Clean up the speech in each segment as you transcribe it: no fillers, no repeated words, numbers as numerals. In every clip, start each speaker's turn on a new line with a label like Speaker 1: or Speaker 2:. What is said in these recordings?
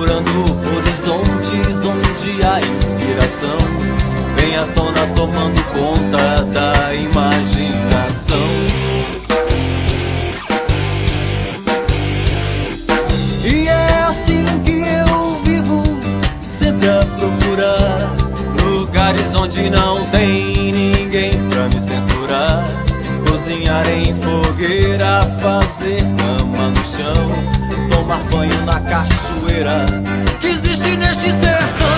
Speaker 1: procurando horizontes onde a inspiração vem à tona tomando conta da imaginação. E é assim que eu vivo, sempre a procurar lugares onde não tem ninguém pra me censurar. Cozinhar em fogueira, fazer cama no chão, tomar banho na cachoeira que existe neste sertão.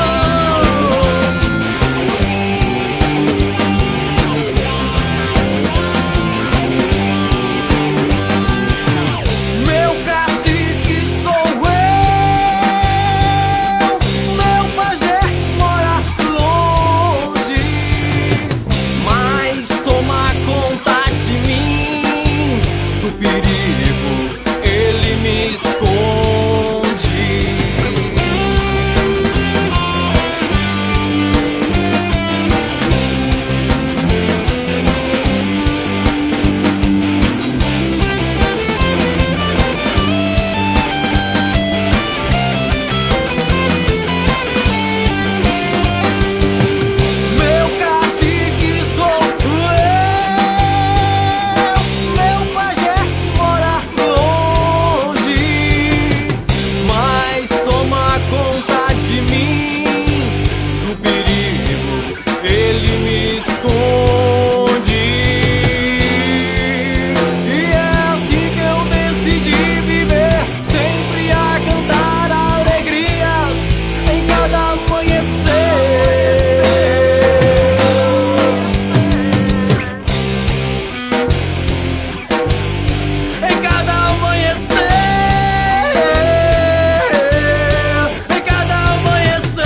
Speaker 1: Meu cacique sou eu, meu pajé mora longe, mas toma conta de mim, do perigo ele me esconde. Meu cacique sou eu, meu pajé mora longe, mas toma conta de mim, do perigo ele me esconde. E é assim que eu decidi viver, sempre a cantar alegrias em cada amanhecer. Em cada amanhecer, em cada amanhecer.